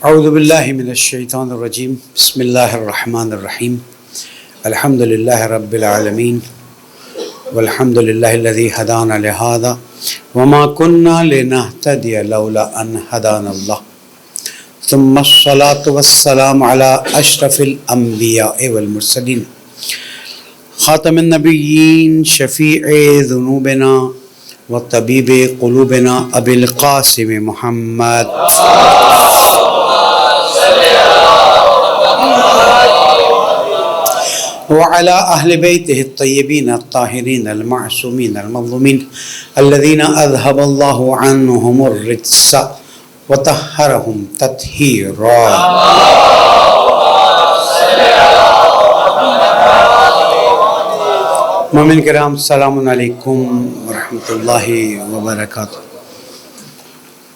اعوذ باللہ من الشیطان الرجیم بسم اللہ الرحمن الرحیم الحمد للہ رب العالمین والحمد للہ الذی ہدانا لہذا وما كنا لنہتدی لولا ان ہدانا اللہ ثم الصلاة والسلام علی اشرف الانبیاء والمرسلین خاتم النبیین شفیع ذنوبنا وطبیب قلوبنا ابی القاسم محمد وعلى أهل بيته الطيبين الطاهرين المعصومين المظلومين الذين أذهب الله عنهم الرجس وطهرهم تطهيرا. مومن کرام السلام علیکم ورحمۃ اللہ وبرکاتہ.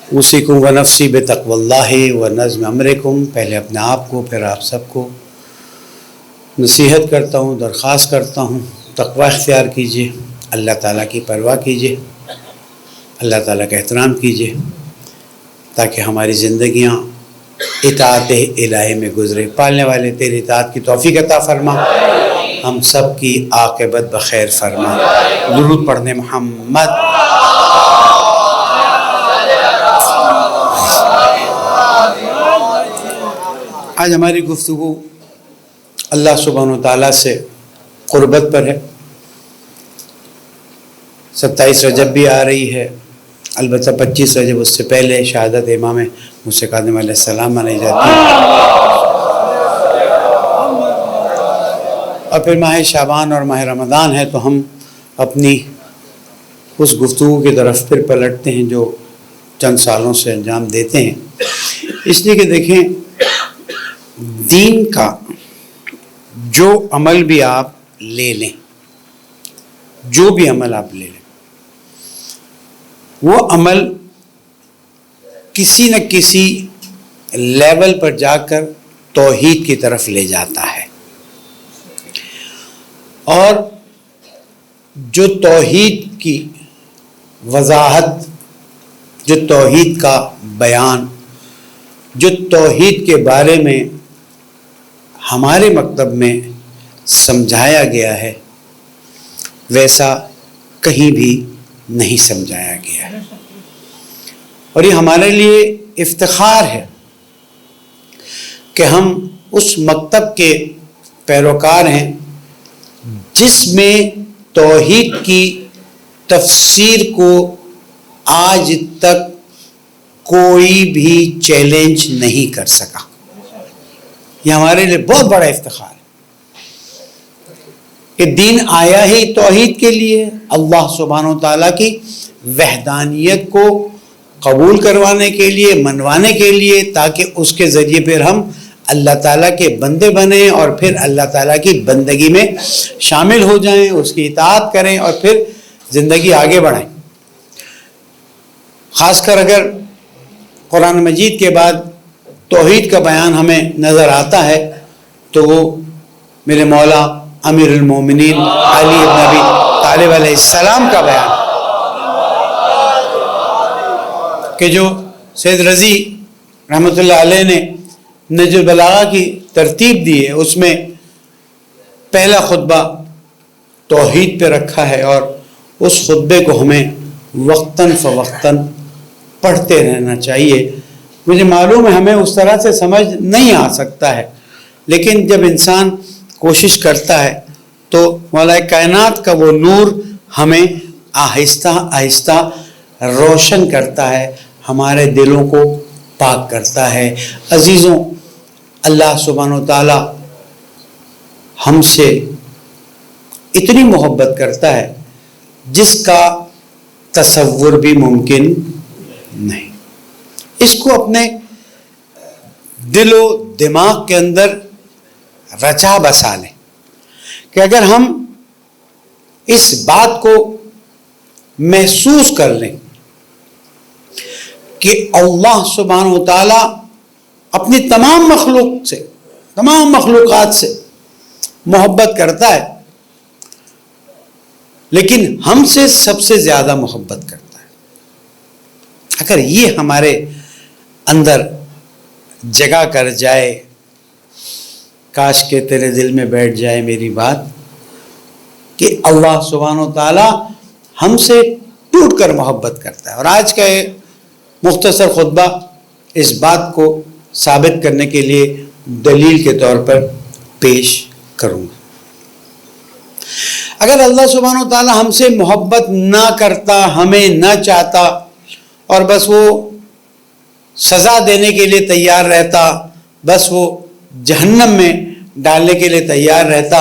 اوصیکم ونفسی بتقوی اللہ ونظم امرکم. پہلے اپنے آپ کو پھر آپ سب کو نصیحت کرتا ہوں، درخواست کرتا ہوں تقوی اختیار کیجیے، اللہ تعالیٰ کی پرواہ کیجیے، اللہ تعالیٰ کا احترام کیجیے تاکہ ہماری زندگیاں اطاعت الہی میں گزرے. پالنے والے تیری اطاعت کی توفیق عطا فرما، ہم سب کی عاقبت بخیر فرما. درود پڑھنے محمد. آج ہماری گفتگو اللہ سبحانہ و تعالیٰ سے قربت پر ہے. 27 رجب بھی آ رہی ہے، البتہ 25 رجب اس سے پہلے شہادت امام موسیٰ کاظم علیہ السلام منائی جاتی ہے، اور پھر ماہ شعبان اور ماہ رمضان ہے. تو ہم اپنی اس گفتگو کی طرف پھر پلٹتے ہیں جو چند سالوں سے انجام دیتے ہیں، اس لیے کہ دیکھیں دین کا جو عمل بھی آپ لے لیں، جو بھی عمل آپ لے لیں، وہ عمل کسی نہ کسی لیول پر جا کر توحید کی طرف لے جاتا ہے. اور جو توحید کی وضاحت، جو توحید کا بیان، جو توحید کے بارے میں ہمارے مکتب میں سمجھایا گیا ہے، ویسا کہیں بھی نہیں سمجھایا گیا ہے. اور یہ ہمارے لیے افتخار ہے کہ ہم اس مکتب کے پیروکار ہیں جس میں توحید کی تفسیر کو آج تک کوئی بھی چیلنج نہیں کر سکا. یہ ہمارے لیے بہت بڑا افتخار ہے کہ دین آیا ہی توحید کے لیے، اللہ سبحانہ و تعالیٰ کی وحدانیت کو قبول کروانے کے لیے، منوانے کے لیے، تاکہ اس کے ذریعے پھر ہم اللہ تعالیٰ کے بندے بنیں اور پھر اللہ تعالیٰ کی بندگی میں شامل ہو جائیں، اس کی اطاعت کریں اور پھر زندگی آگے بڑھائیں. خاص کر اگر قرآن مجید کے بعد توحید کا بیان ہمیں نظر آتا ہے تو وہ میرے مولا امیر المومنین علی ابن ابی طالب علیہ السلام کا بیان، کہ جو سید رضی رحمۃ اللہ علیہ نے نہج البلاغہ کی ترتیب دی ہے، اس میں پہلا خطبہ توحید پہ رکھا ہے، اور اس خطبے کو ہمیں وقتاً فوقتاً پڑھتے رہنا چاہیے. مجھے معلوم ہے ہمیں اس طرح سے سمجھ نہیں آ سکتا ہے، لیکن جب انسان کوشش کرتا ہے تو مولا کائنات کا وہ نور ہمیں آہستہ آہستہ روشن کرتا ہے، ہمارے دلوں کو پاک کرتا ہے. عزیزوں، اللہ سبحانہ و تعالی ہم سے اتنی محبت کرتا ہے جس کا تصور بھی ممکن نہیں. اس کو اپنے دل و دماغ کے اندر رچا بسا لیں کہ اگر ہم اس بات کو محسوس کر لیں کہ اللہ سبحانہ و تعالیٰ اپنی تمام مخلوق سے، تمام مخلوقات سے محبت کرتا ہے، لیکن ہم سے سب سے زیادہ محبت کرتا ہے. اگر یہ ہمارے اندر جگہ کر جائے، کاش کہ تیرے دل میں بیٹھ جائے میری بات کہ اللہ سبحانہ و تعالی ہم سے ٹوٹ کر محبت کرتا ہے۔ اور آج کا ایک مختصر خطبہ اس بات کو ثابت کرنے کے لیے دلیل کے طور پر پیش کروں گا۔ اگر اللہ سبحانہ و تعالی ہم سے محبت نہ کرتا، ہمیں نہ چاہتا اور بس وہ سزا دینے کے لیے تیار رہتا، بس وہ جہنم میں ڈالنے کے لیے تیار رہتا،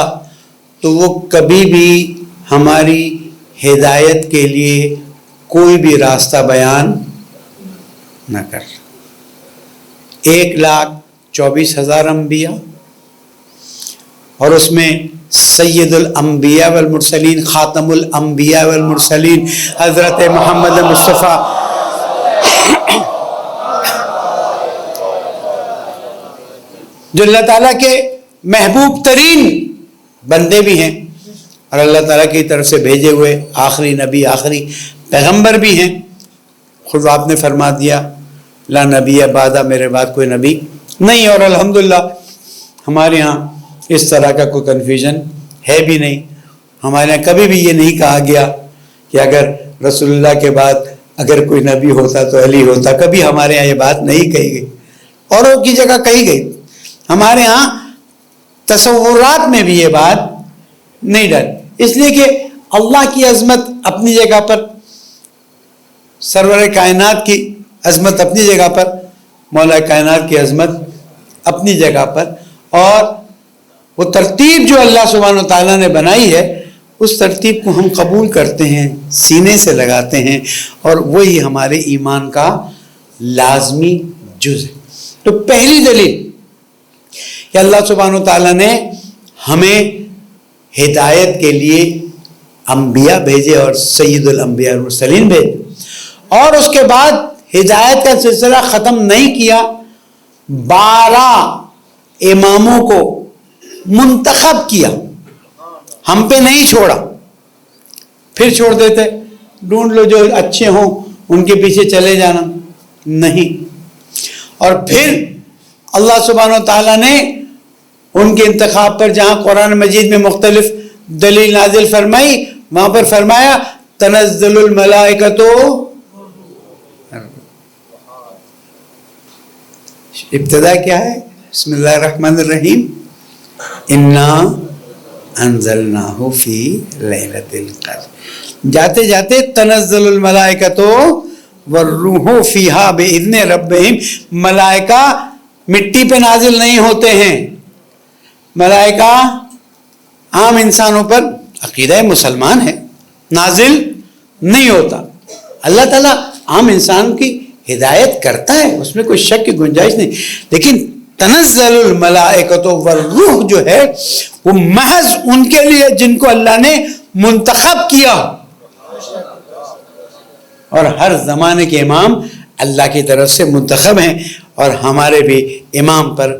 تو وہ کبھی بھی ہماری ہدایت کے لیے کوئی بھی راستہ بیان نہ کر۔ 1,24,000 انبیاء اور اس میں سید الانبیاء والمرسلین، خاتم الانبیاء والمرسلین حضرت محمد مصطفیٰ جو اللہ تعالیٰ کے محبوب ترین بندے بھی ہیں اور اللہ تعالیٰ کی طرف سے بھیجے ہوئے آخری نبی، آخری پیغمبر بھی ہیں۔ خود آپ نے فرما دیا لا نبی بعدہ، میرے بعد کوئی نبی نہیں۔ اور الحمدللہ ہمارے ہاں اس طرح کا کوئی کنفیوژن ہے بھی نہیں۔ ہمارے یہاں کبھی بھی یہ نہیں کہا گیا کہ اگر رسول اللہ کے بعد اگر کوئی نبی ہوتا تو علی ہوتا، کبھی ہمارے یہاں یہ بات نہیں کہی گئی، اوروں کی جگہ کہی گئی۔ ہمارے ہاں تصورات میں بھی یہ بات نہیں ڈال، اس لیے کہ اللہ کی عظمت اپنی جگہ پر، سرور کائنات کی عظمت اپنی جگہ پر، مولا کائنات کی عظمت اپنی جگہ پر، اور وہ ترتیب جو اللہ سبحانہ و تعالیٰ نے بنائی ہے اس ترتیب کو ہم قبول کرتے ہیں، سینے سے لگاتے ہیں، اور وہی ہمارے ایمان کا لازمی جز ہے۔ تو پہلی دلیل کہ اللہ سبحانہ و تعالیٰ نے ہمیں ہدایت کے لیے انبیاء بھیجے اور سید الانبیاء والمرسلین بھیجے، اور اس کے بعد ہدایت کا سلسلہ ختم نہیں کیا، 12 اماموں کو منتخب کیا، ہم پہ نہیں چھوڑا۔ پھر چھوڑ دیتے، ڈھونڈ لو جو اچھے ہوں ان کے پیچھے چلے جانا، نہیں۔ اور پھر اللہ سبحانہ و تعالیٰ نے ان کے انتخاب پر جہاں قرآن مجید میں مختلف دلیل نازل فرمائی، وہاں پر فرمایا تنزل الملائکۃ، ابتدا کیا ہے؟ بسم اللہ الرحمن الرحیم، انا انزلناہ فی لیلۃ القدر، جاتے جاتے تنزل الملائکۃ والروح فیہا باذن ربہم، ملائکہ مٹی پہ نازل نہیں ہوتے ہیں، ملائکہ عام انسانوں پر، عقیدہ مسلمان ہے، نازل نہیں ہوتا۔ اللہ تعالیٰ عام انسان کی ہدایت کرتا ہے، اس میں کوئی شک کی گنجائش نہیں، لیکن تنزل الملائکۃ والروح جو ہے وہ محض ان کے لیے جن کو اللہ نے منتخب کیا، اور ہر زمانے کے امام اللہ کی طرف سے منتخب ہیں، اور ہمارے بھی امام پر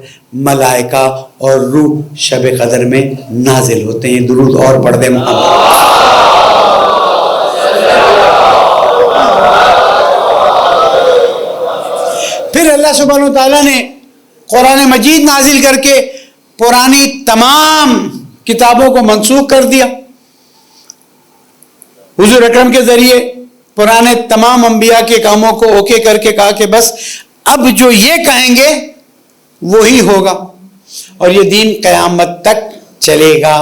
ملائکہ اور روح شب قدر میں نازل ہوتے ہیں۔ درود اور پڑھ دیں محمد۔ پھر اللہ سبحانہ و تعالیٰ نے قرآن مجید نازل کر کے پرانی تمام کتابوں کو منسوخ کر دیا، حضور اکرم کے ذریعے پرانے تمام انبیاء کے کاموں کو اوکے کر کے کہا کہ بس اب جو یہ کہیں گے وہی ہوگا، اور یہ دین قیامت تک چلے گا۔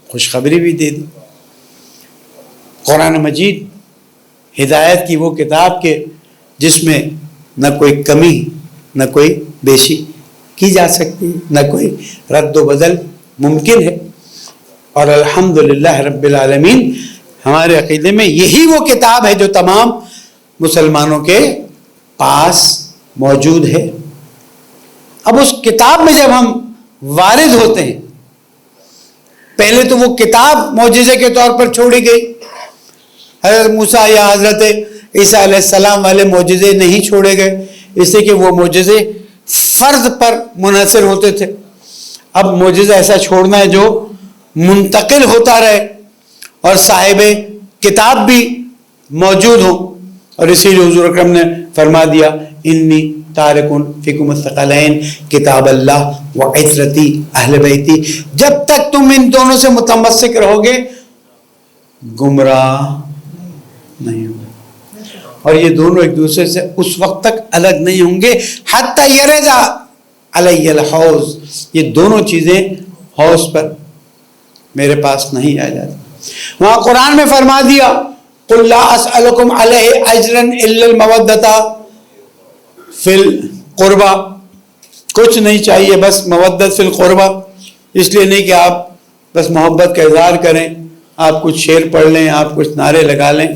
خوشخبری بھی دے دی۔ قرآن مجید ہدایت کی وہ کتاب کے جس میں نہ کوئی کمی نہ کوئی بیشی کی جا سکتی، نہ کوئی رد و بدل ممکن ہے، اور الحمدللہ رب العالمین ہمارے عقیدے میں یہی وہ کتاب ہے جو تمام مسلمانوں کے پاس موجود ہے۔ اب اس کتاب میں جب ہم وارد ہوتے ہیں، پہلے تو وہ کتاب معجزے کے طور پر چھوڑی گئی، حضرت موسیٰ یا حضرت عیسیٰ علیہ السلام والے معجزے نہیں چھوڑے گئے، اس لیے کہ وہ معجزے فرد پر منحصر ہوتے تھے۔ اب معجزہ ایسا چھوڑنا ہے جو منتقل ہوتا رہے اور صاحب کتاب بھی موجود ہوں، اور اسی لیے حضور اکرم نے فرما دیا انی تارکن فیکم الثقلین کتاب اللہ و عترتی اہل بیتی. جب تک تم ان دونوں سے متمسک رہو گے گمراہ نہیں ہوں گے. اور یہ دونوں ایک دوسرے سے اس وقت تک الگ نہیں ہوں گے حتی یرد علی الحوض. یہ دونوں چیزیں حوض پر میرے پاس نہیں آ جاتی. وہاں قرآن میں فرما دیا قل لا اسألکم علیہ اجرا الا المودۃ فی القربہ. کچھ نہیں چاہیے بس مودت فی القربہ. اس لیے نہیں کہ آپ بس محبت کا اظہار کریں, آپ کچھ شعر پڑھ لیں, آپ کچھ نعرے لگا لیں,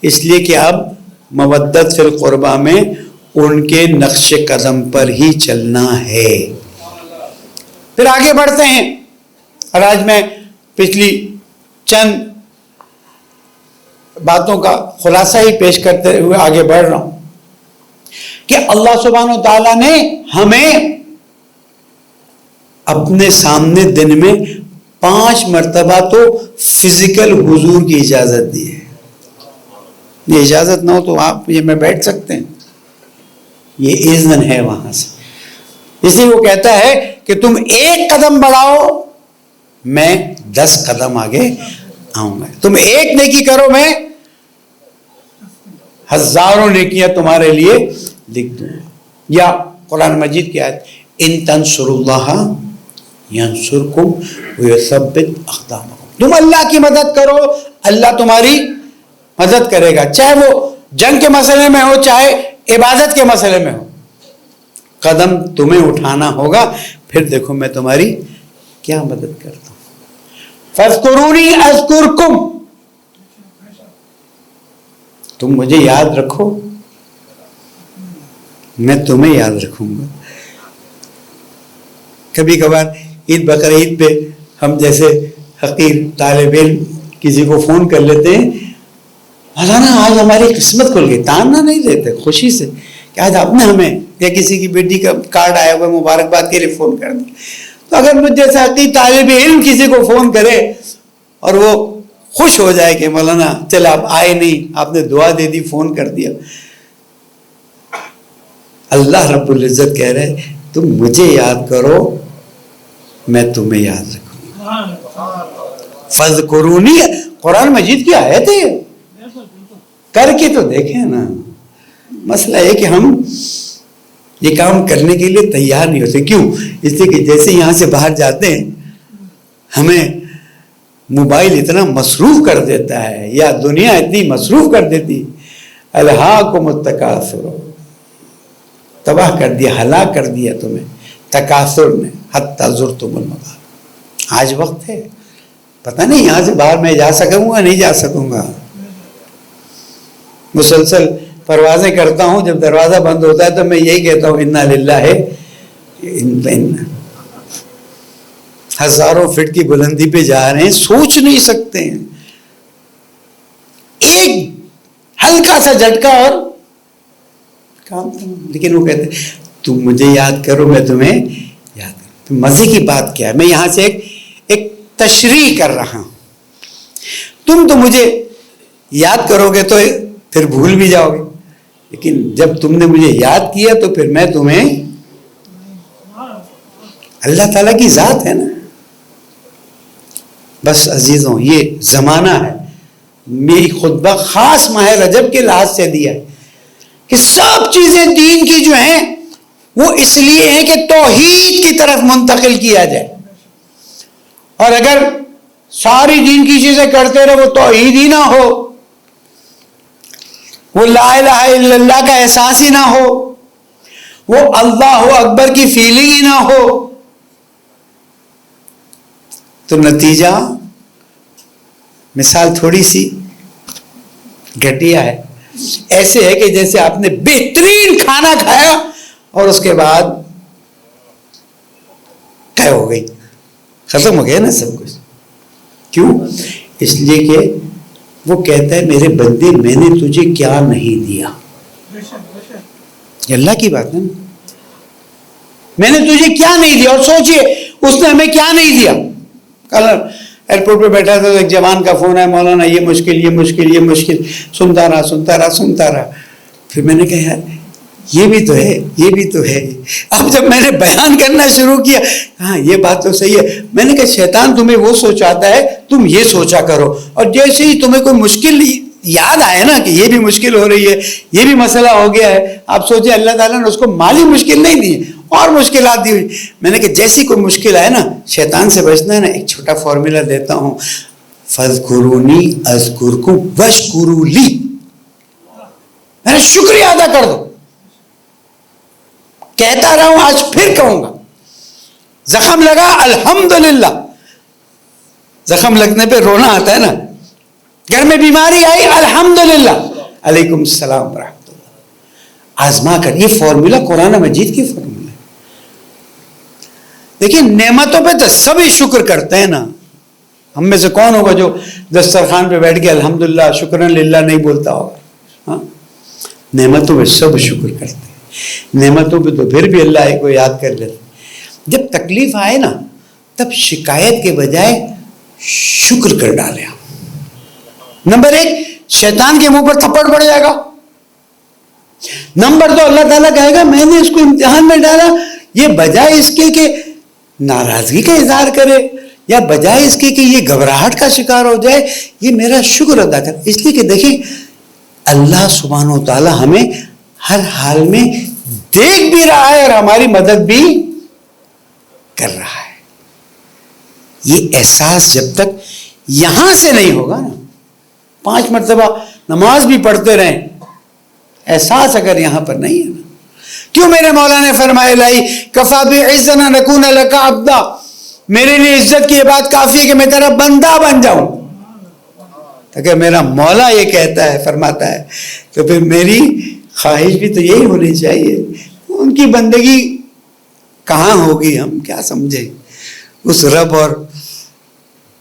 اس لیے کہ آپ مودت فی القربہ میں ان کے نقش قدم پر ہی چلنا ہے. پھر آگے بڑھتے ہیں اور آج میں پچھلی چند باتوں کا خلاصہ ہی پیش کرتے ہوئے آگے بڑھ رہا ہوں کہ اللہ سبحانہ و تعالیٰ نے ہمیں اپنے سامنے دن میں 5 مرتبہ تو فزیکل حضور کی اجازت دی ہے. یہ اجازت نہ ہو تو آپ یہ میں بیٹھ سکتے ہیں, یہ اذن ہے وہاں سے. اس لیے وہ کہتا ہے کہ تم 1 قدم بڑھاؤ میں 10 قدم آگے آؤں گا. تم 1 نیکی کرو میں ہزاروں نیکیاں تمہارے لیے لکھ دوں گا. یا قرآن مجید کی آیت ان تنصروا اللہ ینصرکم ویثبت اقدامکم. تم اللہ کی مدد کرو اللہ تمہاری مدد کرے گا, چاہے وہ جنگ کے مسئلے میں ہو چاہے عبادت کے مسئلے میں ہو. قدم تمہیں اٹھانا ہوگا, پھر دیکھو میں تمہاری کیا مدد کرتا ہوں. فاذکرونی اذکرکم, تم مجھے یاد رکھو میں تمہیں یاد رکھوں گا. کبھی کبھار عید بقرعید پہ ہم جیسے حقیر طالب علم کسی کو فون کر لیتے ہیں, مولانا آج ہماری قسمت کھل گئی, تانا نہیں دیتے خوشی سے کہ آج آپ نے ہمیں یا کسی کی بیٹی کا کارڈ آیا ہوا مبارکباد کے لیے فون کر دیا. تو اگر مجھ جیسے حقیر طالب علم کسی کو فون کرے اور وہ خوش ہو جائے کہ مولانا چل آپ آئے نہیں, آپ نے دعا دے دی, فون کر دیا, اللہ رب العزت کہہ رہے تم مجھے یاد کرو میں تمہیں یاد رکھوں گا. فذکرونی قرآن مجید کی آیت ہے, کر کے تو دیکھیں نا. مسئلہ ہے کہ ہم یہ کام کرنے کے لیے تیار نہیں ہوتے. کیوں؟ اس لیے کہ جیسے یہاں سے باہر جاتے ہیں ہمیں موبائل اتنا مصروف کر دیتا ہے یا دنیا اتنی مصروف کر دیتی, الہاکم التکاثر, تباہ کر دیا, ہلاک کر دیا تمہیں تکاثر نے, حتی زرتم المقابر. آج وقت ہے, پتہ نہیں یہاں سے باہر میں جا سکوں گا نہیں جا سکوں گا. مسلسل پروازیں کرتا ہوں, جب دروازہ بند ہوتا ہے تو میں یہی کہتا ہوں انا للہ ہے. ہزاروں فٹ کی بلندی پہ جا رہے ہیں, سوچ نہیں سکتے ہیں, ایک ہلکا سا جھٹکا اور کام. لیکن وہ کہتے ہیں تم مجھے یاد کرو میں تمہیں یاد کروں. مزے کی بات کیا ہے, میں یہاں سے ایک تشریح کر رہا ہوں. تم تو مجھے یاد کرو گے تو پھر بھول بھی جاؤ گے, لیکن جب تم نے مجھے یاد کیا تو پھر میں تمہیں, اللہ تعالیٰ کی ذات ہے نا. بس عزیزوں یہ زمانہ ہے, میری خطبہ خاص ماہ رجب کے لحاظ سے دیا ہے کہ سب چیزیں دین کی جو ہیں وہ اس لیے ہیں کہ توحید کی طرف منتقل کیا جائے. اور اگر ساری دین کی چیزیں کرتے رہے وہ توحید ہی نہ ہو, وہ لا الہ الا اللہ کا احساس ہی نہ ہو, وہ اللہ اکبر کی فیلنگ ہی نہ ہو, تو نتیجہ مثال تھوڑی سی گھٹیا ہے. ایسے ہے کہ جیسے آپ نے بہترین کھانا کھایا اور اس کے بعد کیا ہو گئی, ختم ہو گیا نا سب کچھ. کیوں؟ اس لیے کہ وہ کہتا ہے میرے بندے میں نے تجھے کیا نہیں دیا. یہ اللہ کی بات ہے نا, میں نے تجھے کیا نہیں دیا. اور سوچئے اس نے ہمیں کیا نہیں دیا. کل ایئرپورٹ پہ بیٹھا تھا تو ایک جوان کا فون ہے, مولانا یہ مشکل, سنتا رہا. پھر میں نے کہا یار یہ بھی تو ہے، یہ بھی تو ہے. اب جب میں نے بیان کرنا شروع کیا، ہاں یہ بات تو صحیح ہے، میں نے کہا شیطان تمہیں وہ سوچاتا ہے، تم یہ سوچا کرو. اور جیسے ہی تمہیں کوئی مشکل یاد آئے نا کہ یہ بھی مشکل ہو رہی ہے، یہ بھی مسئلہ ہو گیا ہے، آپ سوچیں اللہ تعالیٰ نے اس کو مالی مشکل نہیں دی اور مشکلات دی ہوئی. میں نے کہا جیسی کوئی مشکل آئے نا، شیطان سے بچنا ہے نا، ایک چھوٹا فارمولا دیتا ہوں، فَاذْكُرُونِي أَذْكُرْكُمْ وَاشْكُرُوا لِي. میں نے شکریہ ادا کر دو. کہتا رہا ہوں، آج پھر کہوں گا. زخم لگا الحمدللہ. زخم لگنے پہ رونا آتا ہے نا. گھر میں بیماری آئی الحمدللہ، علیکم السلام ورحمۃ اللہ. آزما کر. یہ فارمولا قرآن مجید کی فارمولا ہے. دیکھیں نعمتوں پہ تو سبھی شکر کرتے ہیں نا. ہم میں سے کون ہوگا جو دسترخوان پہ بیٹھ کے الحمدللہ شکرن للہ نہیں بولتا ہوگا؟ ہاں، نعمتوں پہ سب شکر کرتے ہیں. نعمتوں پہ تو پھر بھی اللہ کو یاد کر لیتے. جب تکلیف آئے نا تب شکایت کے بجائے شکر کر ڈالے. نمبر 1 شیطان کے منہ پر تھپڑ پڑ جائے گا. نمبر 2 اللہ تعالیٰ کہے گا میں نے اس کو امتحان میں ڈالا، یہ بجائے اس کے کہ ناراضگی کا اظہار کرے یا بجائے اس کے کہ یہ گھبراہٹ کا شکار ہو جائے، یہ میرا شکر ادا کر. اس لیے کہ دیکھیں اللہ سبحانہ و تعالیٰ ہمیں ہر حال میں دیکھ بھی رہا ہے اور ہماری مدد بھی کر رہا ہے. یہ احساس جب تک یہاں سے نہیں ہوگا نا، 5 مرتبہ نماز بھی پڑھتے رہیں، احساس اگر یہاں پر نہیں ہے نا. کیوں میرے مولا نے فرمایا لائی کفا بعزنا نکون لک عبدا، میرے لیے عزت کی یہ بات کافی ہے کہ میں تیرا بندہ بن جاؤں. اگر میرا مولا یہ کہتا ہے فرماتا ہے تو پھر میری خواہش بھی تو یہی ہونی چاہیے. ان کی بندگی کہاں ہوگی، ہم کیا سمجھیں اس رب اور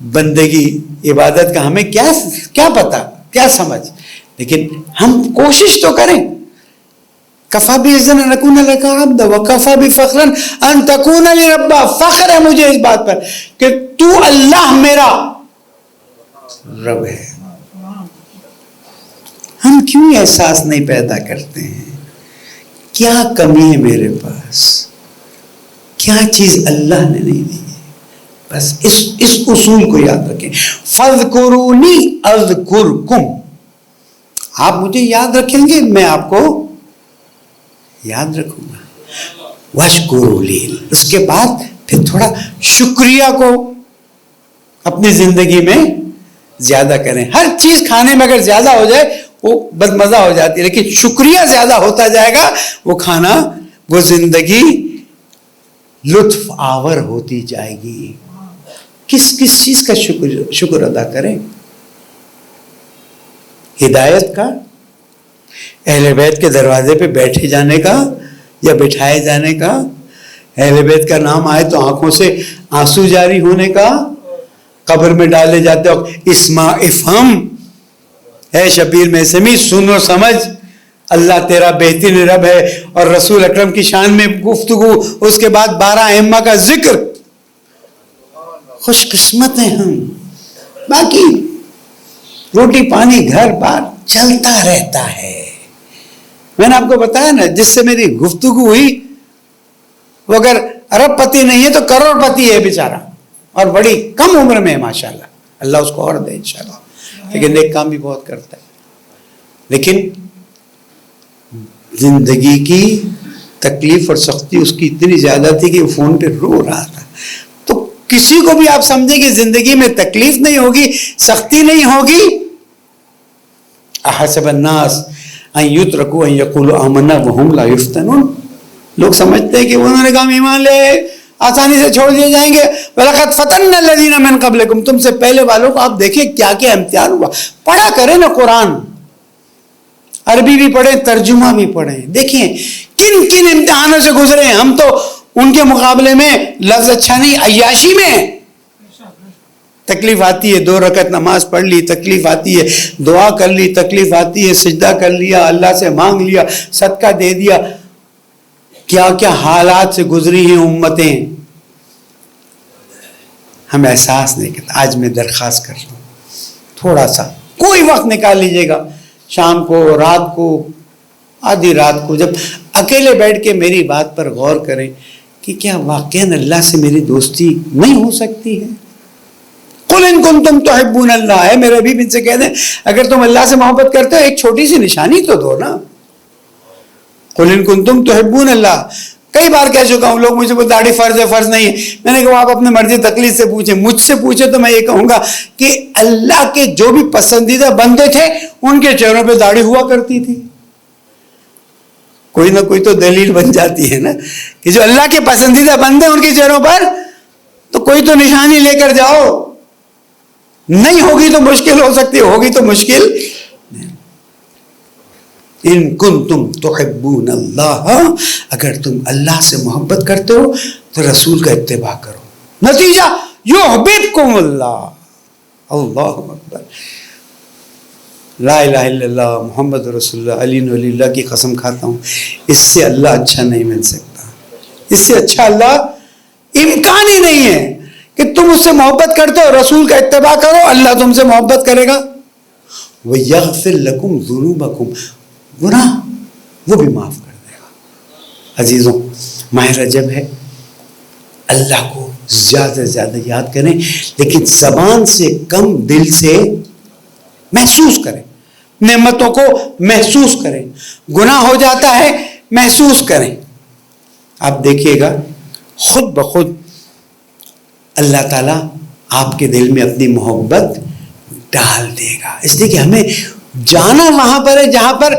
بندگی عبادت کا، ہمیں کیا پتا کیا سمجھ. لیکن ہم کوشش تو کریں. کفا بعزنا نکون لک عبدا وکفا بفخرا ان تکون لی ربا. فخر ہے مجھے اس بات پر کہ تو اللہ میرا رب ہے. ہم کیوں احساس نہیں پیدا کرتے ہیں کیا کمی ہے میرے پاس، کیا چیز اللہ نے نہیں دی ہے. بس اس اصول کو یاد رکھیں. فَاذْكُرُونِي أَذْكُرْكُمْ. آپ مجھے یاد رکھیں گے میں آپ کو یاد رکھوں گا. وَاشْكُرُوا لِي. اس کے بعد پھر تھوڑا شکریہ کو اپنی زندگی میں زیادہ کریں. ہر چیز کھانے میں اگر زیادہ ہو جائے وہ بد مزہ ہو جاتی ہے، لیکن شکریہ زیادہ ہوتا جائے گا وہ کھانا وہ زندگی لطف آور ہوتی جائے گی. کس چیز کا شکر ادا کریں؟ ہدایت کا، اہل بیت کے دروازے پہ بیٹھے جانے کا یا بٹھائے جانے کا، اہل بیت کا نام آئے تو آنکھوں سے آنسو جاری ہونے کا، قبر میں ڈالے جاتے ہو اسما افہم اے شبیر میں سمی، سن و سمجھ اللہ تیرا بہترین رب ہے. اور رسول اکرم کی شان میں گفتگو، اس کے بعد 12 ائمہ کا ذکر. خوش قسمت ہیں ہم. باقی روٹی پانی گھر بار چلتا رہتا ہے. میں نے آپ کو بتایا نا جس سے میری گفتگو ہوئی وہ اگر ارب پتی نہیں ہے تو کروڑ پتی ہے بیچارہ، اور بڑی کم عمر میں ہے ماشاءاللہ. اللہ اس کو اور دے انشاءاللہ. لیکن ایک کام بھی بہت کرتا ہے. لیکن زندگی کی تکلیف اور سختی اس کی اتنی زیادہ تھی کہ وہ فون پہ رو رہا تھا. تو کسی کو بھی آپ سمجھیں کہ زندگی میں تکلیف نہیں ہوگی، سختی نہیں ہوگی. احسب الناس ان یترکوا ان یقولوا آمنا وهم لا یفتنون. لوگ سمجھتے ہیں کہ انہوں نے کہا ہم ایمان لے آسانی سے چھوڑ دیے جائیں گے. وَلَقَدْ فَتَنَّا الَّذِينَ مِن قَبْلِكُمْ. تم سے پہلے والوں کو آپ دیکھیں کیا کیا امتحان ہوا. پڑھا کریں نا قرآن، عربی بھی پڑھیں ترجمہ بھی پڑھیں. دیکھیں کن کن امتحانوں سے گزرے ہیں. ہم تو ان کے مقابلے میں لفظ اچھا نہیں عیاشی میں. تکلیف آتی ہے 2 رکعت نماز پڑھ لی، تکلیف آتی ہے دعا کر لی، تکلیف آتی ہے سجدہ کر لیا، اللہ سے مانگ لیا، صدقہ دے دیا. کیا کیا حالات سے گزری ہیں امتیں. ہم احساس نہیں کرتے. آج میں درخواست کر رہا ہوں تھوڑا سا کوئی وقت نکال لیجئے گا، شام کو، رات کو، آدھی رات کو، جب اکیلے بیٹھ کے میری بات پر غور کریں کہ کیا واقعاً اللہ سے میری دوستی نہیں ہو سکتی ہے؟ قل ان کنتم تحبون اللہ، ہے میرے حبیب ان سے کہہ دیں اگر تم اللہ سے محبت کرتے ہو ایک چھوٹی سی نشانی تو دو نا. قل ان کنتم تحبون اللہ. کئی بار کہہ چکا ہوں، لوگ مجھے بولتے داڑھی فرض ہے، فرض نہیں ہے. میں نے کہا آپ اپنے مرضی تقلید سے پوچھیں، مجھ سے پوچھیں تو میں یہ کہوں گا کہ اللہ کے جو بھی پسندیدہ بندے تھے ان کے چہروں پہ داڑھی ہوا کرتی تھی. کوئی نہ کوئی تو دلیل بن جاتی ہے نا کہ جو اللہ کے پسندیدہ بندے ان کے چہروں پر تو کوئی تو نشانی لے کر جاؤ. نہیں ہوگی تو مشکل ہو سکتی، ہوگی تو مشکل. ان کنتم تحبون اللہ، اگر تم اللہ سے محبت کرتے ہو تو رسول کا اتباع کرو. نتیجہ یحببکم اللہ. اللہ اکبر، لا الہ الا اللہ محمد رسول اللہ، علی ولی اللہ کی قسم کھاتا ہوں اس سے اللہ اچھا نہیں مل سکتا. اس سے اچھا اللہ امکان ہی نہیں ہے کہ تم اس سے محبت کرتے ہو، رسول کا اتباع کرو، اللہ تم سے محبت کرے گا. وَيَغْفِرْ لَكُمْ ذُنُوبَكُمْ، گناہ وہ بھی معاف کر دے گا. عزیزوں، ماہ رجب ہے، اللہ کو زیادہ سے زیادہ یاد کریں، لیکن زبان سے کم دل سے محسوس کریں، نعمتوں کو محسوس کریں. گناہ ہو جاتا ہے محسوس کریں. آپ دیکھیے گا خود بخود اللہ تعالیٰ آپ کے دل میں اپنی محبت ڈال دے گا. اس لیے کہ ہمیں جانا وہاں پر ہے جہاں پر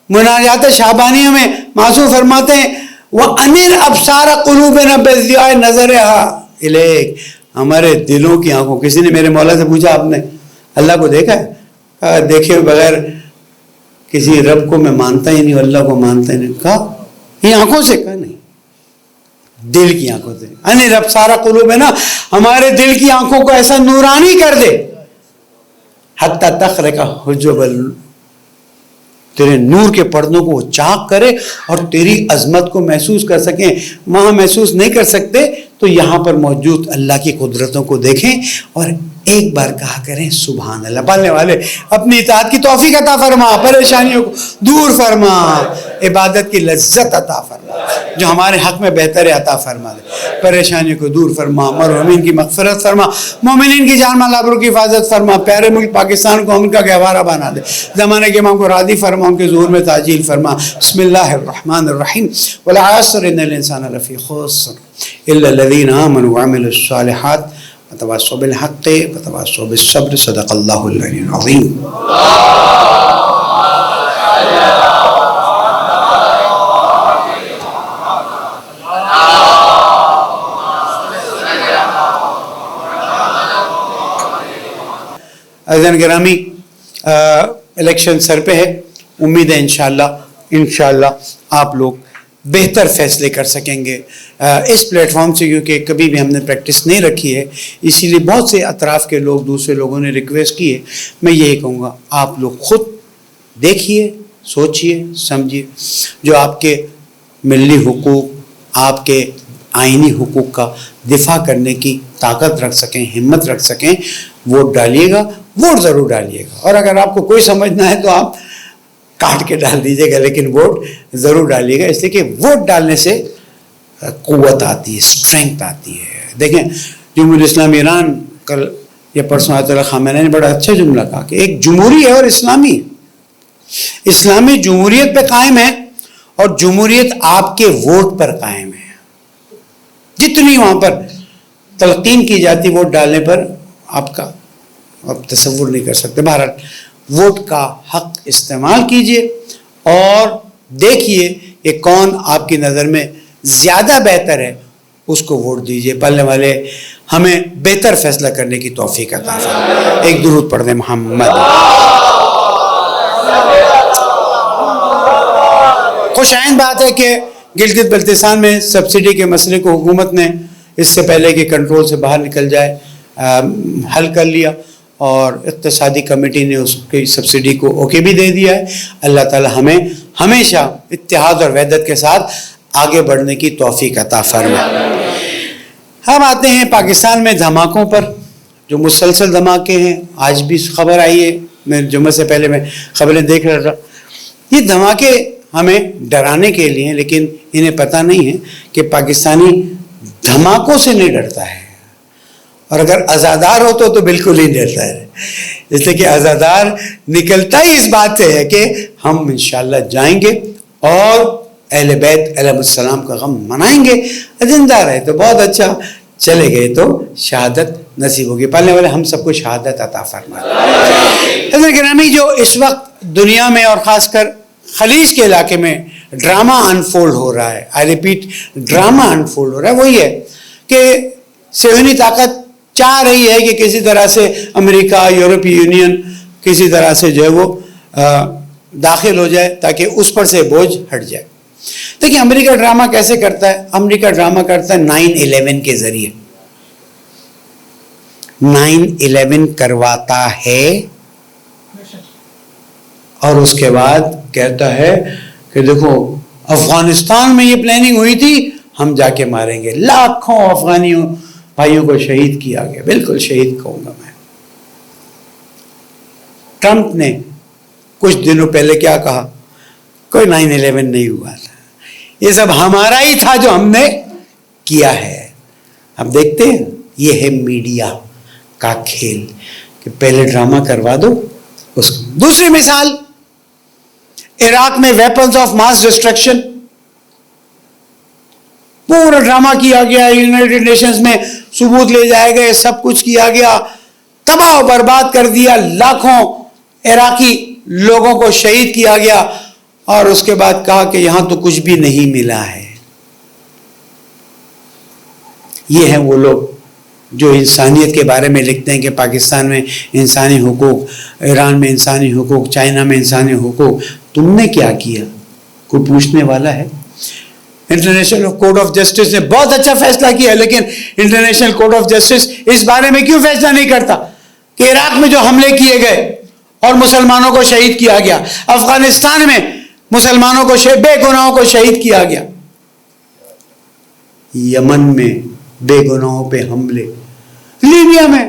مناجات شعبانیہ میں معصوم فرماتے ہیں وَأَنِرْ أَبْصَارَ قُلُوبِنَا بِضِيَاءِ نَظَرِهَا إِلَيْكَ. ہمارے دلوں کی آنکھوں، کسی نے میرے مولا سے پوچھا آپ نے اللہ کو دیکھا ہے؟ دیکھے بغیر کسی رب کو میں مانتا ہی نہیں، اللہ کو مانتا ہی نہیں. کہا یہ آنکھوں سے؟ کہا نہیں، دل کی آنکھوں سے. انِرْ أَبْصَارَ قُلُوبِنَا، ہمارے دل کی آنکھوں کو ایسا نورانی کر دے حَتَّى تَخْرِقَ حُجُبَ، تیرے نور کے پردوں کو وہ چاک کرے اور تیری عظمت کو محسوس کر سکیں. وہاں محسوس نہیں کر سکتے تو یہاں پر موجود اللہ کی قدرتوں کو دیکھیں اور ایک بار کہا کریں سبحان اللہ. پالنے والے اپنی اطاعت کی توفیق عطا فرما، پریشانیوں کو دور فرما، عبادت کی لذت عطا فرما، جو ہمارے حق میں بہتر ہے عطا فرما دے، پریشانیوں کو دور فرما، مرحومین کی مغفرت فرما، مومنین کی جان مال آبرو کی حفاظت فرما، پیارے ملک پاکستان کو ان کا گہوارہ بنا دے، زمانے کے امام کو راضی فرما، ان کے ظہور میں تاجیل فرما. بسم اللہ الرحمن الرحیم. والعصر ان الانسان لفی خسر الا الذین آمنوا وعملوا الصالحات وتواصوا بالحق وتواصوا بالصبر. صدق اللہ العلی العظیم. عزیزان گرامی، الیکشن سر پہ ہے، امید ہے انشاءاللہ آپ لوگ بہتر فیصلے کر سکیں گے اس پلیٹ فارم سے، کیونکہ کبھی بھی ہم نے پریکٹس نہیں رکھی ہے، اسی لیے بہت سے اطراف کے لوگ، دوسرے لوگوں نے ریکویسٹ کی ہے. میں یہی کہوں گا آپ لوگ خود دیکھیے، سوچیے، سمجھیے، جو آپ کے ملی حقوق، آپ کے آئینی حقوق کا دفاع کرنے کی طاقت رکھ سکیں، ہمت رکھ سکیں، ووٹ ڈالیے گا، ووٹ ضرور ڈالیے گا. اور اگر آپ کو کوئی سمجھنا ہے تو آپ کاٹ کے ڈال دیجیے گا، لیکن ووٹ ضرور ڈالیے گا، اس لیے کہ ووٹ ڈالنے سے قوت آتی ہے، اسٹرینگتھ آتی ہے. دیکھیں جمہوریہ اسلامی ایران کل یا پرسوں آیت اللہ خامنہ نے بڑا اچھا جملہ کہا کہ ایک جمہوری ہے اور اسلامی جمہوریت پہ قائم ہے، اور جمہوریت آپ کے ووٹ پر قائم ہے. جتنی وہاں پر تلقین کی جاتی ووٹ ڈالنے پر، آپ کا آپ تصور نہیں کر سکتے. بہرحال ووٹ کا حق استعمال کیجئے اور دیکھیے کہ کون آپ کی نظر میں زیادہ بہتر ہے، اس کو ووٹ دیجئے. پالنے والے ہمیں بہتر فیصلہ کرنے کی توفیق عطا فرمائے. ایک درود پڑھ دیں محمد. خوش آئند بات ہے کہ گلگت بلتستان میں سبسڈی کے مسئلے کو حکومت نے اس سے پہلے کہ کنٹرول سے باہر نکل جائے حل کر لیا، اور اقتصادی کمیٹی نے اس کی سبسڈی کو اوکے بھی دے دیا ہے. اللہ تعالی ہمیں ہمیشہ اتحاد اور وحدت کے ساتھ آگے بڑھنے کی توفیق عطا فرمائے. ہم آتے ہیں پاکستان میں دھماکوں پر، جو مسلسل دھماکے ہیں. آج بھی خبر آئی ہے، میں جمعہ سے پہلے میں خبریں دیکھ رہا تھا. یہ دھماکے ہمیں ڈرانے کے لیے، لیکن انہیں پتہ نہیں ہے کہ پاکستانی دھماکوں سے نہیں ڈرتا ہے، اور اگر عزادار ہو تو بالکل ہی ڈرتا ہے، اس لیے کہ عزادار نکلتا ہی اس بات سے ہے کہ ہم انشاءاللہ جائیں گے اور اہل بیت علیہ السلام کا غم منائیں گے، زندہ رہے تو بہت اچھا، چلے گئے تو شہادت نصیب ہوگی۔ پالنے والے ہم سب کو شہادت عطا فرمائے۔ حضرت گرامی، جو اس وقت دنیا میں اور خاص کر خلیج کے علاقے میں ڈرامہ انفولڈ ہو رہا ہے، آئی ریپیٹ ڈرامہ انفولڈ ہو رہا ہے، وہی ہے کہ صہیونی طاقت چاہ رہی ہے کہ کسی طرح سے امریکہ، یورپی یونین کسی طرح سے جو ہے وہ داخل ہو جائے تاکہ اس پر سے بوجھ ہٹ جائے۔ دیکھیں امریکہ ڈرامہ کیسے کرتا ہے؟ امریکہ ڈرامہ کرتا ہے 9/11 کے ذریعے، 9/11 کرواتا ہے اور اس کے بعد کہتا ہے کہ دیکھو افغانستان میں یہ پلاننگ ہوئی تھی، ہم جا کے ماریں گے، لاکھوں افغانیوں بھائیوں کو شہید کیا گیا۔ بالکل شہید کہوں گا میں۔ ٹرمپ نے کچھ دنوں پہلے کیا کہا؟ کوئی 9/11 نہیں ہوا تھا، یہ سب ہمارا ہی تھا جو ہم نے کیا ہے۔ اب دیکھتے ہیں، یہ ہے میڈیا کا کھیل کہ پہلے ڈرامہ کروا دو اس کو۔ دوسری مثال، عراق میں ویپنز آف ماس ڈسٹرکشن، پورا ڈرامہ کیا گیا، یونائٹڈ نیشنز میں ثبوت لے جائے گئے، سب کچھ کیا گیا، تباہ و برباد کر دیا، لاکھوں عراقی لوگوں کو شہید کیا گیا، اور اس کے بعد کہا کہ یہاں تو کچھ بھی نہیں ملا ہے۔ یہ ہیں وہ لوگ جو انسانیت کے بارے میں لکھتے ہیں کہ پاکستان میں انسانی حقوق، ایران میں انسانی حقوق، چائنا میں انسانی حقوق۔ تم نے کیا کیا؟ کوئی پوچھنے والا ہے؟ انٹرنیشنل کورٹ آف جسٹس نے بہت اچھا فیصلہ کیا، لیکن انٹرنیشنل کورٹ آف جسٹس اس بارے میں کیوں فیصلہ نہیں کرتا کہ عراق میں جو حملے کیے گئے اور مسلمانوں کو شہید کیا گیا، افغانستان میں مسلمانوں کو بے گناہوں کو شہید کیا گیا، یمن میں بے گناہوں پہ حملے، لیبیا میں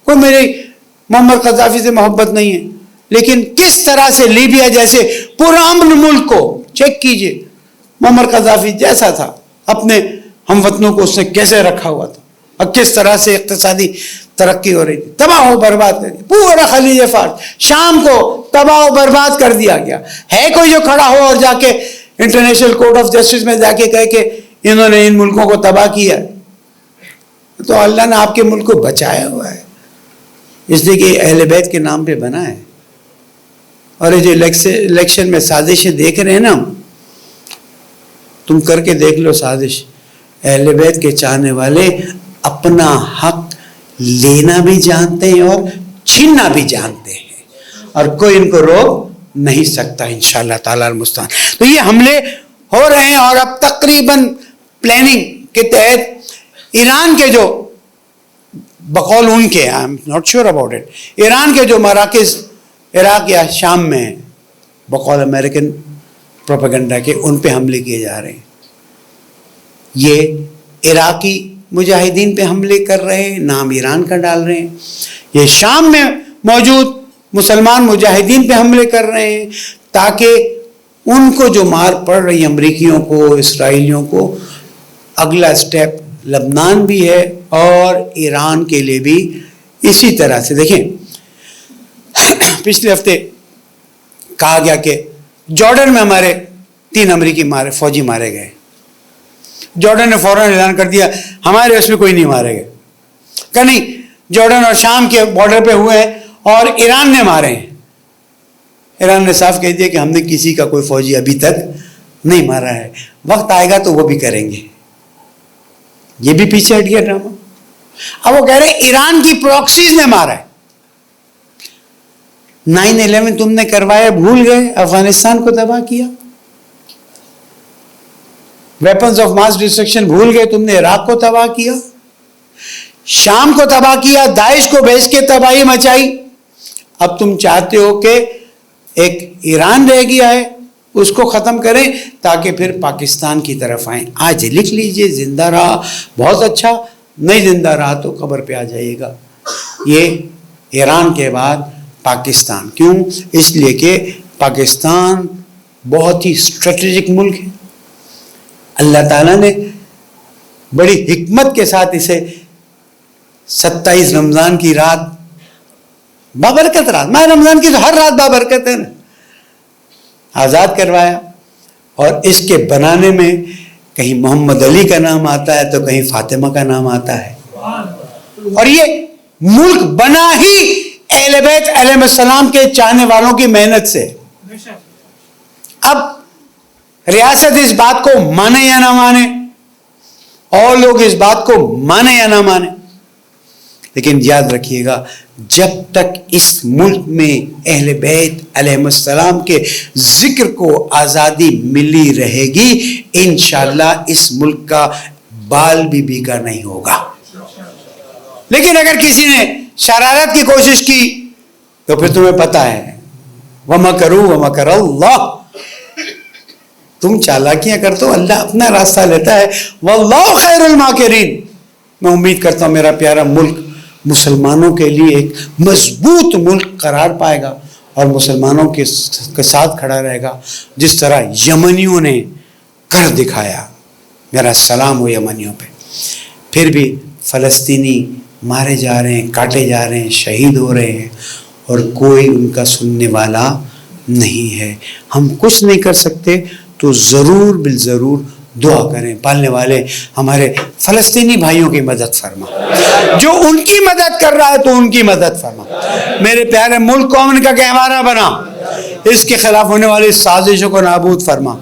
کوئی میری محمد قذافی سے محبت نہیں ہے، لیکن کس طرح سے لیبیا جیسے پرامن ملک کو چیک کیجئے، محمد قذافی جیسا تھا، اپنے ہم وطنوں کو اس نے کیسے رکھا ہوا تھا، اور کس طرح سے اقتصادی ترقی ہو رہی تھی، تباہ و برباد کر دیا پورا خلیج فارس، شام کو تباہ و برباد کر دیا گیا۔ ہے کوئی جو کھڑا ہو اور جا کے انٹرنیشنل کورٹ آف جسٹس میں جا کے کہے کہ انہوں نے ان ملکوں کو تباہ کیا ہے؟ تو اللہ نے آپ کے ملک کو بچایا ہوا ہے، اس لیے کہ اہل بیت کے نام پہ بنا ہے۔ اور یہ جو الیکشن میں سازشیں دیکھ رہے ہیں نا، تم کر کے دیکھ لو سازش، اہل بیت کے چاہنے والے اپنا حق لینا بھی جانتے ہیں اور چھیننا بھی جانتے ہیں، اور کوئی ان کو روک نہیں سکتا انشاءاللہ تعالی المستعان۔ تو یہ حملے ہو رہے ہیں، اور اب تقریباً پلاننگ کے تحت ایران کے جو بقول ان کے I am not sure about it, Iran کے جو مراکز عراق یا شام میں ہیں بقول امریکن پروپیگنڈا کے، ان پہ حملے کیے جا رہے ہیں۔ یہ عراقی مجاہدین پہ حملے کر رہے ہیں، نام ایران کا ڈال رہے ہیں، یہ شام میں موجود مسلمان مجاہدین پہ حملے کر رہے ہیں تاکہ ان کو جو مار پڑ رہی امریکیوں کو، اسرائیلیوں کو، اگلا سٹیپ لبنان بھی ہے اور ایران کے لیے بھی اسی طرح سے۔ دیکھیں پچھلے ہفتے کہا گیا کہ جارڈن میں ہمارے 3 امریکی فوجی مارے گئے، جارڈن نے فوراً اعلان کر دیا ہمارے اس میں کوئی نہیں مارے گئے، کہ نہیں جارڈن اور شام کے بارڈر پہ ہوئے ہیں اور ایران نے مارے ہیں۔ ایران نے صاف کہہ دیا کہ ہم نے کسی کا کوئی فوجی ابھی تک نہیں مارا ہے، وقت آئے گا تو وہ بھی کریں گے۔ یہ بھی پیچھے ہٹ گیا ڈرامہ۔ اب وہ کہہ رہے ہیں ایران کی پراکسیز نے مارا ہے۔ 9/11 تم نے کروایا، بھول گئے؟ افغانستان کو تباہ کیا، ویپنز آف ماس ڈسٹرکشن بھول گئے؟ تم نے عراق کو تباہ کیا، شام کو تباہ کیا، داعش کو بھیج کے تباہی مچائی۔ اب تم چاہتے ہو کہ ایک ایران رہ گیا ہے اس کو ختم کریں تاکہ پھر پاکستان کی طرف آئیں۔ آج لکھ لیجئے، زندہ رہا بہت اچھا، نہیں زندہ رہا تو قبر پہ آ جائیے گا۔ یہ ایران کے بعد پاکستان، کیوں؟ اس لیے کہ پاکستان بہت ہی اسٹریٹجک ملک ہے. اللہ تعالیٰ نے بڑی حکمت کے ساتھ اسے 27 رمضان کی رات، بابرکت رات، ماہ رمضان کی تو ہر رات بابرکت ہے نا، آزاد کروایا. اور اس کے بنانے میں کہیں محمد علی کا نام آتا ہے تو کہیں فاطمہ کا نام آتا ہے. اور یہ ملک بنا ہی اہل بیت علیہ السلام کے چاہنے والوں کی محنت سے. اب ریاست اس بات کو مانے یا نہ مانے، اور لوگ اس بات کو مانے یا نہ مانے، لیکن یاد رکھیے گا جب تک اس ملک میں اہل بیت علیہ السلام کے ذکر کو آزادی ملی رہے گی، انشاءاللہ اس ملک کا بال بھی بیکا نہیں ہوگا. لیکن اگر کسی نے شرارت کی کوشش کی تو پھر تمہیں پتا ہے وَمَكَرُوا وَمَكَرَ اللَّهُ، تم چالاکیاں کرتے ہو، اللہ اپنا راستہ لیتا ہے. وَاللَّهُ خَيْرُ الْمَاكِرِينَ. میں امید کرتا ہوں میرا پیارا ملک مسلمانوں کے لیے ایک مضبوط ملک قرار پائے گا اور مسلمانوں کے ساتھ کھڑا رہے گا، جس طرح یمنیوں نے کر دکھایا. میرا سلام ہو یمنیوں پہ. پھر بھی فلسطینی مارے جا رہے ہیں، کاٹے جا رہے ہیں، شہید ہو رہے ہیں، اور کوئی ان کا سننے والا نہیں ہے. ہم کچھ نہیں کر سکتے تو ضرور بالضرور دعا کریں. پالنے والے ہمارے فلسطینی بھائیوں کی مدد فرما، جو ان کی مدد کر رہا ہے تو ان کی مدد فرما. میرے پیارے ملک کو امن کا گہوارہ بنا، اس کے خلاف ہونے والی سازشوں کو نابود فرما.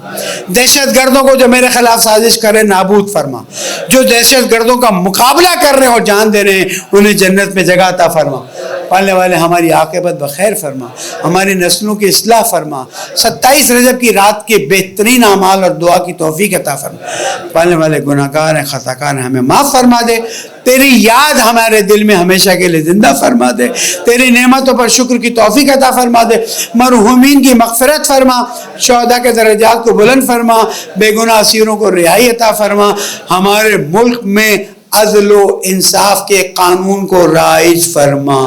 دہشت گردوں کو جو میرے خلاف سازش کرے نابود فرما. جو دہشت گردوں کا مقابلہ کر رہے ہیں اور جان دے رہے ہیں انہیں جنت میں جگہ عطا فرما. پالنے والے ہماری عاقبت بخیر فرما، ہماری نسلوں کی اصلاح فرما. 27 رجب کی رات کے بہترین اعمال اور دعا کی توفیق عطا فرما. پالنے والے گناہگار ہیں، خطاکار ہیں، ہمیں معاف فرما دے. تیری یاد ہمارے دل میں ہمیشہ کے لیے زندہ فرما دے. تیری نعمتوں پر شکر کی توفیق عطا فرما دے. مرحومین کی مغفرت فرما، شہداء کے درجات کو بلند فرما، بے گناہ اسیروں کو رہائی عطا فرما. ہمارے ملک میں عدل و انصاف کے قانون کو رائج فرما.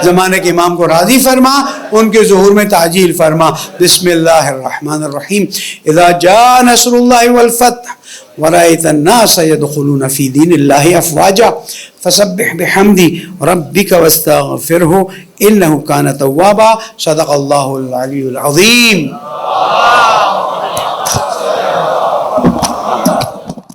زمانے کے امام کو راضی فرما، ان کے ظہور میں تعجیل فرما. بسم اللہ الرحمن الرحیم. اذا جاء نصر اللہ والفتح ورأيت الناس يدخلون في دين الله أفواجا فسبح بحمد ربك واستغفره إنه كان توابا. صدق الله العلي العظيم.